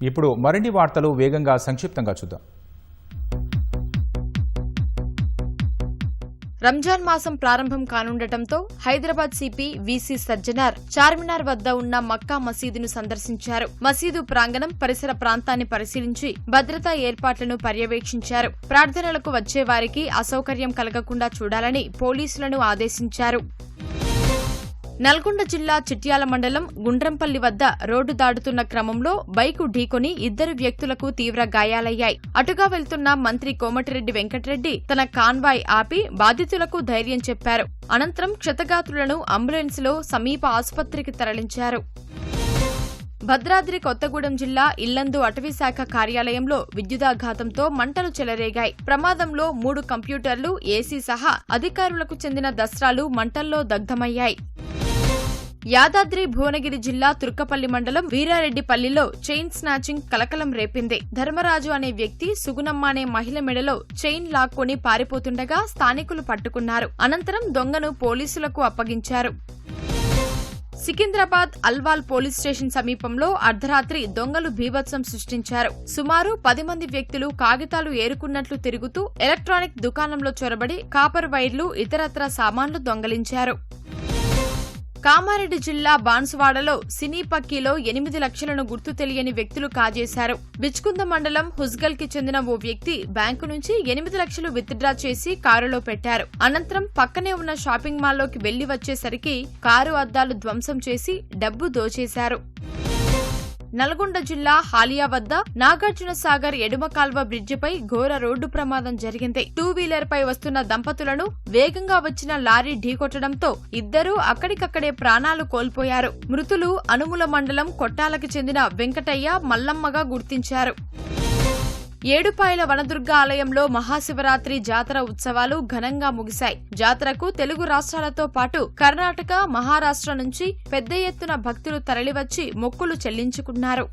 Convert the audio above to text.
ఇప్పుడు మరిన్ని వార్తలు వేగంగా సంక్షిప్తంగా చూద్దాం. రంజాన్ మాసం ప్రారంభం కానుండటంతో హైదరాబాద్ సిపి విసి సజ్జనార్ చార్మినార్ వద్ద ఉన్న మక్కా మసీదును సందర్శించారు. మసీదు ప్రాంగణం పరిసర ప్రాంతాన్ని పరిశీలించి భద్రతా ఏర్పాట్లను పర్యవేక్షించారు. ప్రార్థనలకు వచ్చే వారికి అసౌకర్యం కలగకుండా చూడాలని పోలీసులను ఆదేశించారు. నల్గొండ జిల్లా చిట్యాల మండలం గుండ్రంపల్లి వద్ద రోడ్డు దాటుతున్న క్రమంలో బైకు ఢీకొని 2 వ్యక్తులకు తీవ్ర గాయాలయ్యాయి. అటుగా వెళ్తున్న మంత్రి కోమటిరెడ్డి వెంకటరెడ్డి తన కాన్వాయ్ ఆపి బాధితులకు ధైర్యం చెప్పారు. అనంతరం క్షతగాత్రులను అంబులెన్స్లో సమీప ఆసుపత్రికి తరలించారు. భద్రాద్రి కొత్తగూడెం జిల్లా ఇల్లందు అటవీశాఖ కార్యాలయంలో విద్యుదాఘాతంతో మంటలు చెలరేగాయి. ప్రమాదంలో 3 కంప్యూటర్లు, ఏసీ సహా అధికారులకు చెందిన దస్త్రాలు మంటల్లో దగ్ధమయ్యాయి. యాదాద్రి భువనగిరి జిల్లా తుర్కపల్లి మండలం వీరారెడ్డిపల్లిలో చైన్ స్నాచింగ్ కలకలం రేపింది. ధర్మరాజు అనే వ్యక్తి సుగుణమ్మ అనే మహిళ మెడలో చైన్ లాక్కొని పారిపోతుండగా స్థానికులు పట్టుకున్నారు. అనంతరం దొంగను పోలీసులకు అప్పగించారు. సికింద్రాబాద్ అల్వాల్ పోలీస్ స్టేషన్ సమీపంలో అర్ధరాత్రి దొంగలు బీభత్సం సృష్టించారు. సుమారు 10 మంది వ్యక్తులు కాగితాలు ఏరుకున్నట్లు తిరుగుతూ ఎలక్ట్రానిక్ దుకాణంలో చొరబడి కాపర్ వైర్లు, ఇతరత్రా సామాన్లు దొంగలించారు. కామారెడ్డి జిల్లా బాన్సువాడలో సినీ పక్కీలో 8 లక్షలను గుర్తు తెలియని వ్యక్తులు కాజేశారు. బిచ్కుంద మండలం హుస్గల్ కి చెందిన ఓ వ్యక్తి బ్యాంకు నుంచి 8 లక్షలు విత్డ్రా చేసి కారులో పెట్టారు. అనంతరం పక్కనే ఉన్న షాపింగ్ మాల్లోకి వెళ్లి వచ్చేసరికి కారు అద్దాలు ధ్వంసం చేసి డబ్బు దోచేశారు. నల్గొండ జిల్లా హాలియా వద్ద నాగార్జున సాగర్ ఎడుమ కాల్వ బ్రిడ్జిపై ఘోర రోడ్డు ప్రమాదం జరిగింది. 2 వీలర్ పై వస్తున్న దంపతులను వేగంగా వచ్చిన లారీ ఢీకొట్టడంతో ఇద్దరూ అక్కడికక్కడే ప్రాణాలు కోల్పోయారు. మృతులు అనుముల మండలం కొట్టాలకు చెందిన వెంకటయ్య, మల్లమ్మగా గుర్తించారు. ఏడుపాయల వనదుర్గ ఆలయంలో మహాశివరాత్రి జాతర ఉత్సవాలు ఘనంగా ముగిశాయి. జాతరకు తెలుగు రాష్ట్రాలతో పాటు కర్ణాటక, మహారాష్ట్ర నుంచి పెద్ద ఎత్తున భక్తులు తరలివచ్చి మొక్కులు చెల్లించుకున్నారు.